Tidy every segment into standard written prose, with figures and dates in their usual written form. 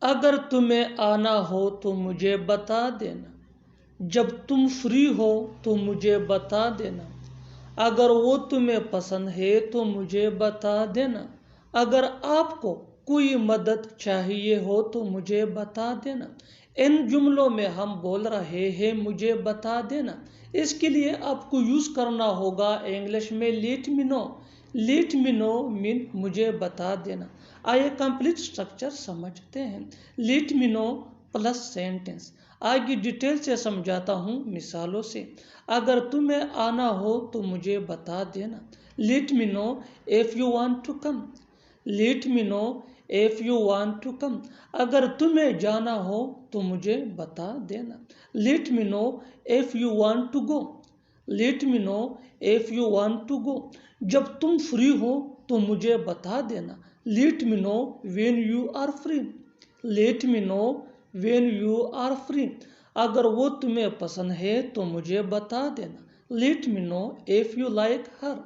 اگر تمہیں آنا ہو تو مجھے بتا دینا، جب تم فری ہو تو مجھے بتا دینا، اگر وہ تمہیں پسند ہے تو مجھے بتا دینا، اگر آپ کو کوئی مدد چاہیے ہو تو مجھے بتا دینا۔ ان جملوں میں ہم بول رہے ہیں مجھے بتا دینا، اس کے لیے آپ کو یوز کرنا ہوگا انگلش میں لیٹ می نو۔ لیٹ می نو مین مجھے بتا دینا۔ آئیے کمپلیٹ سٹرکچر سمجھتے ہیں۔ لیٹ می نو پلس سینٹنس، آگے ڈیٹیل سے سمجھاتا ہوں مثالوں سے۔ اگر تمہیں آنا ہو تو مجھے بتا دینا، let me know if you want to come۔ Let me know if you want to come۔ اگر تمہیں جانا ہو تو مجھے بتا دینا، let me know if you want to go۔ Let me know if you want to go۔ جب تم free ہو تو مجھے بتا دینا، let me know when you are free۔ Let me know when you are free۔ اگر وہ تمہیں پسند ہے تو مجھے بتا دینا، let me know if you like her۔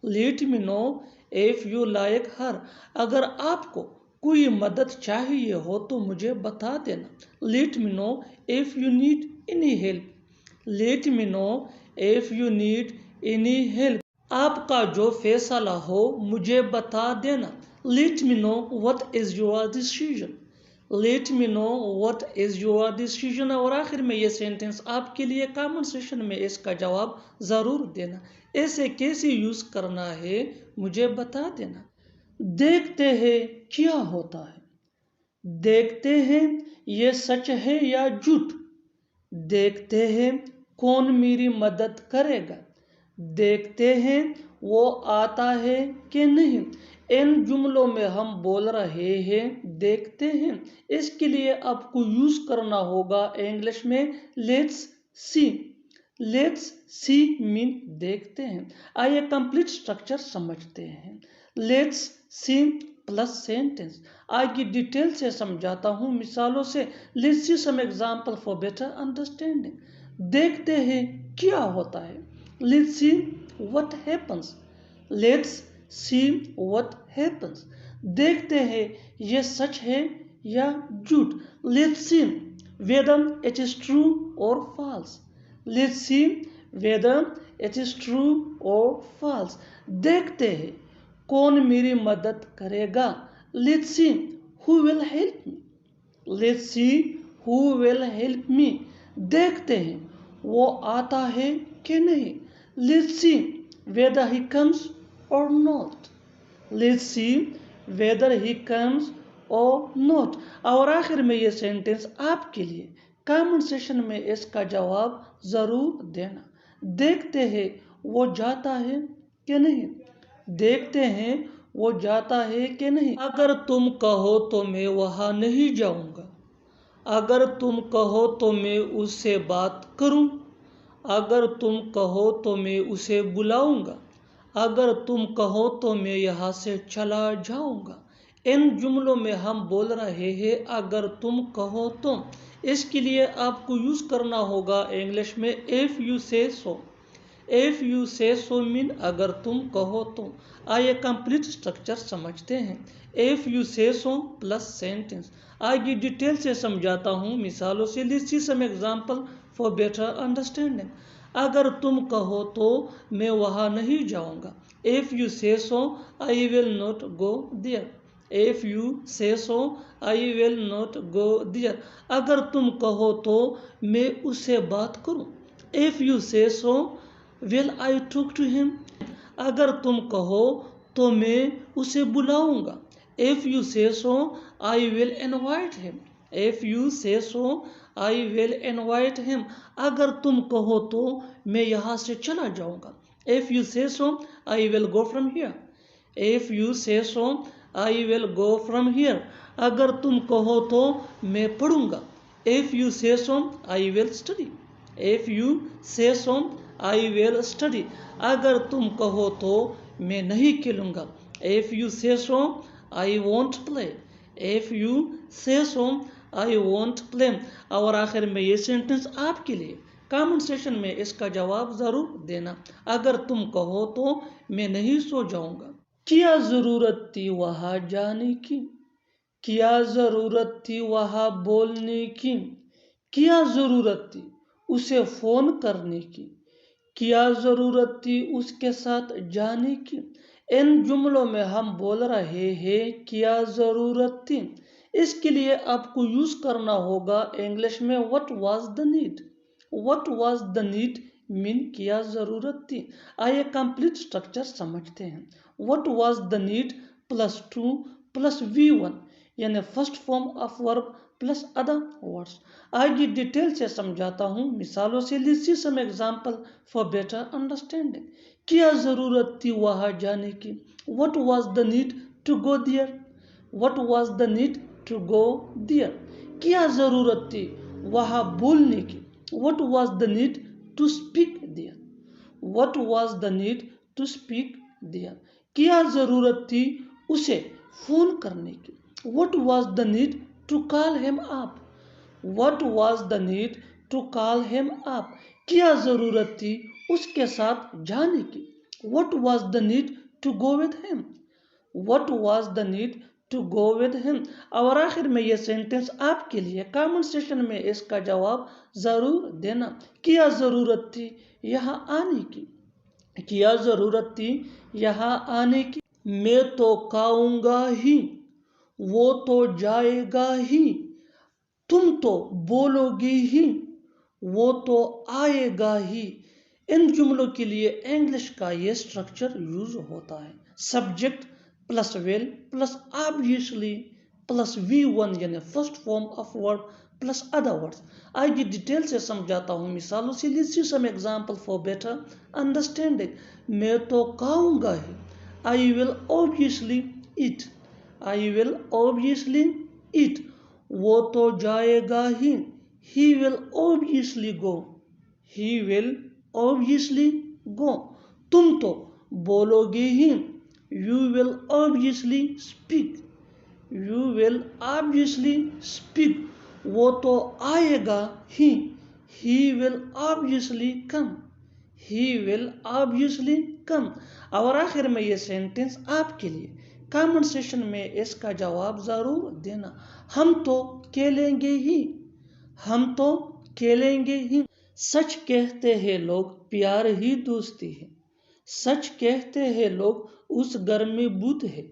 Let me know if you like her۔ اگر آپ کو کوئی مدد چاہیے ہو تو مجھے بتا دینا، let me know if you need any help۔ Let me know if you need any help۔ آپ کا جو فیصلہ ہو مجھے بتا دینا، let me know what is your decision۔ Let me know what is your decision۔ اور آخر میں یہ سینٹنس آپ کے لیے کامن سیشن میں اس کا جواب ضرور دینا۔ اسے کیسے یوز کرنا ہے مجھے بتا دینا۔ دیکھتے ہیں کیا ہوتا ہے، دیکھتے ہیں یہ سچ ہے یا جھوٹ، دیکھتے ہیں کون میری مدد کرے گا، دیکھتے ہیں وہ آتا ہے کہ نہیں۔ ان جملوں میں ہم بول رہے ہیں دیکھتے ہیں، اس کے لیے آپ کو یوز کرنا ہوگا انگلش میں لیٹس سی۔ لیٹس سی مین دیکھتے ہیں۔ آئیے کمپلیٹ سٹرکچر سمجھتے ہیں۔ لیٹس سی پلس سینٹنس، آگے ڈیٹیل سے سمجھاتا ہوں مثالوں سے۔ Let's see some example for better understanding. دیکھتے ہیں کیا ہوتا ہے، let's see what happens۔ Let's see what happens۔ دیکھتے ہیں یہ سچ ہے یا جھوٹ، let's see whether it is true or false۔ Let's see whether it is true or false۔ دیکھتے ہیں کون میری مدد کرے گا، let's see who will help me۔ Let's see who will help me۔ دیکھتے ہیں وہ آتا ہے کہ نہیں، let's see whether he comes or not۔ Let's see whether he comes or not۔ اور آخر میں یہ سینٹنس آپ کے لیے کامن سیشن میں اس کا جواب ضرور دینا۔ دیکھتے ہیں وہ جاتا ہے کہ نہیں، دیکھتے ہیں وہ جاتا ہے کہ نہیں۔ اگر تم کہو تو میں وہاں نہیں جاؤں گا، اگر تم کہو تو میں اس سے بات کروں، اگر تم کہو تو میں اسے بلاؤں گا، اگر تم کہو تو میں یہاں سے چلا جاؤں گا۔ ان جملوں میں ہم بول رہے ہیں اگر تم کہو تو، اس کے لیے آپ کو یوز کرنا ہوگا انگلش میں if you say so۔ if you say so mean اگر تم کہو تو۔ آئیے کمپلیٹ سٹرکچر سمجھتے ہیں۔ if you say so plus sentence, آگے ڈیٹیل سے سمجھاتا ہوں مثالوں سے۔ Let's see some example for better understanding. اگر تم کہو تو میں وہاں نہیں جاؤں گا، if you say so I will not go there۔ if you say so I will not go there۔ اگر تم کہو تو میں اس سے بات کروں، if you say so will I talk to him۔ اگر تم کہو تو میں اسے بلاؤں گا، if you say so I will invite him۔ if you say so I will invite him۔ اگر تم کہو تو میں یہاں سے چلا جاؤں گا، if you say so I will go from here۔ if you say so I will go from here۔ اگر تم کہو تو میں پڑھوں گا، if you say so I will study۔ if you say so I will study۔ اگر تم کہو تو میں نہیں کھیلوں گا، if you say so I won't play۔ if you say so I won't play۔ اور آخر میں یہ سینٹنس آپ کے لیے کامن سیشن میں اس کا جواب ضرور دینا، اگر تم کہو تو میں نہیں سو جاؤں گا۔ کیا ضرورت تھی وہاں جانے کی، کیا ضرورت تھی وہاں بولنے کی، کیا ضرورت تھی اسے فون کرنے کی، کیا ضرورت تھی اس کے ساتھ جانے کی۔ ان جملوں میں ہم بول رہے ہیں کیا ضرورت تھی، اس کے لیے آپ کو یوز کرنا ہوگا انگلش میں what was the need۔ what was the need مین کیا ضرورت تھی۔ آئیے کمپلیٹ سٹرکچر سمجھتے ہیں۔ what was the need plus two plus V1 یعنی first form of verb plus other words. آگے ڈیٹیل سے سمجھاتا ہوں مثالوں سے۔ Let's see some example for better understanding. کیا ضرورت تھی وہاں جانے کی، what was the need to go there۔ what was the need to go there۔ کیا ضرورت تھی وہاں بولنے کی، what was the need to speak there۔ what was the need to speak there۔ کیا ضرورت تھی اسے فون کرنے کی، what was the need to call him up۔ what was the need to call him up۔ کیا ضرورت تھی اس کے ساتھ جانے کی، what was the need to go with him۔ what was the need to go with him۔ اور آخر میں یہ سینٹنس آپ کے لیے کامنٹ سیشن میں اس کا جواب ضرور دینا۔ کیا ضرورت تھی یہاں آنے کی، کیا ضرورت تھی یہاں آنے کی۔ میں تو کھاؤں گا ہی، وہ تو جائے گا ہی، تم تو بولو گی ہی، وہ تو آئے گا ہی۔ ان جملوں کے لیے انگلش کا یہ سٹرکچر یوز ہوتا ہے۔ Subject plus will plus obviously plus V1 یعنی first form of verb plus other words. آگے ڈیٹیل سے سمجھاتا ہوں مثالوں سے۔ Let's see some example for better understanding. میں تو کھاؤں گا ہی، I will obviously eat۔ I will obviously eat۔ وہ تو جائے گا ہی، he will obviously go۔ he will obviously go۔ تم تو بولو گی ہی، you will obviously speak۔ you will obviously speak۔ وہ تو آئے گا ہی، he will obviously come۔ he will obviously come۔ اور آخر میں یہ سینٹنس آپ کے لیے کامنٹ سیشن میں اس کا جواب ضرور دینا۔ ہم تو کھیلیں گے ہی، ہم تو کھیلیں گے ہی۔ سچ کہتے ہیں لوگ پیار ہی دوستی ہے۔ سچ کہتے ہیں لوگ اس گھر میں بھوت ہے۔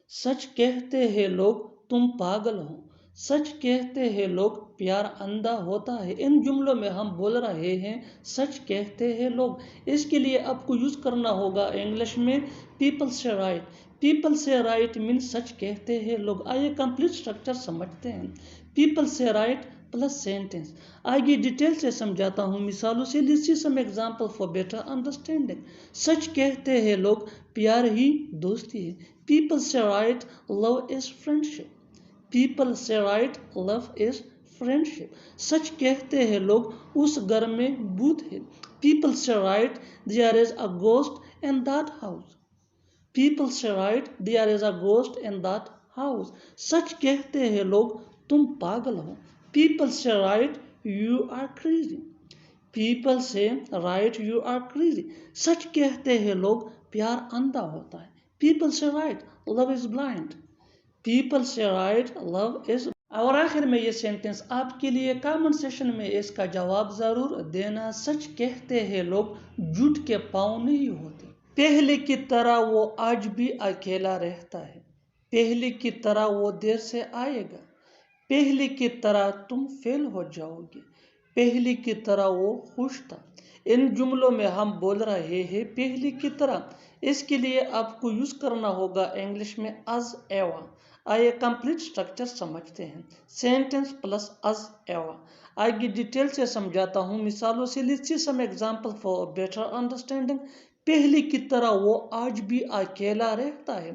سچ کہتے ہیں لوگ تم پاگل ہو۔ سچ کہتے ہیں لوگ پیار اندھا ہوتا ہے۔ ان جملوں میں ہم بول رہے ہیں سچ کہتے ہیں لوگ، اس کے لیے آپ کو یوز کرنا ہوگا انگلش میں people say right. People say right مین سچ کہتے ہیں لوگ۔ آئیے کمپلیٹ سٹرکچر سمجھتے ہیں۔ People say right plus sentence. آگے ڈیٹیل سے سمجھاتا ہوں مثالوں سے۔ Let's see some example for better understanding. سچ کہتے ہیں لوگ پیار ہی دوستی ہے۔ People say right love is friendship. People say right love is friendship. سچ کہتے ہیں لوگ اس گھر میں بھوت ہے۔ People say right there is a ghost in that house. People say right there is a ghost in that house. سچ کہتے ہیں لوگ تم پاگل ہو۔ People say right you are crazy. People say right you are crazy. سچ کہتے ہیں لوگ پیار اندھا ہوتا ہے۔ People say right love is blind. People say right love is. اور آخر میں یہ سینٹنس آپ کے لیے کامنٹ سیشن میں اس کا جواب ضرور دینا۔ سچ کہتے ہیں لوگ جھوٹ کے پاؤں نہیں ہوتے۔ پہلے کی طرح وہ آج بھی اکیلا رہتا ہے۔ پہلے کی طرح وہ دیر سے آئے گا۔ پہلے کی طرح تم فیل ہو جاؤ گے۔ پہلے کی طرح وہ خوش تھا۔ ان جملوں میں ہم بول رہے ہیں پہلے کی طرح، اس کے لیے آپ کو یوز کرنا ہوگا انگلش میں as ever۔ آئیے کمپلیٹ سٹرکچر سمجھتے ہیں۔ Sentence plus as ever۔ آگے ڈیٹیل سے سمجھاتا ہوں مثالوں سے۔ Let's see some example for better understanding. پہلے کی طرح وہ آج بھی اکیلا رہتا ہے۔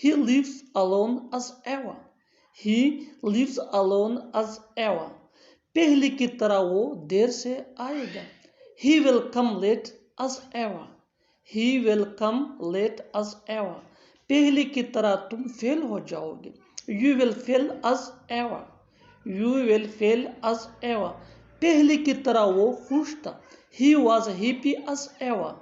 He lives alone as ever۔ He lives alone as ever۔ پہلے کی طرح وہ دیر سے آئے گا۔ He will come late as ever۔ He will come late as ever۔ پہلے کی طرح تم فیل ہو جاؤ گے۔ You will fail as ever۔ You will fail as ever۔ پہلے کی طرح وہ خوش تھا۔ He was happy as ever۔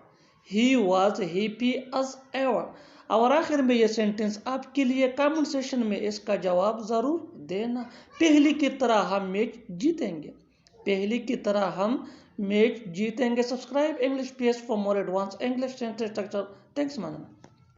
He was happy as ever۔ اور آخر میں یہ سینٹنس آپ کے لیے کامنٹ سیشن میں اس کا جواب ضرور دینا. پہلی کی طرح ہم میچ جیتیں گے. پہلی کی طرح ہم میچ جیتیں گے. Subscribe English PS for more advanced English sentence structure. Thanks, man.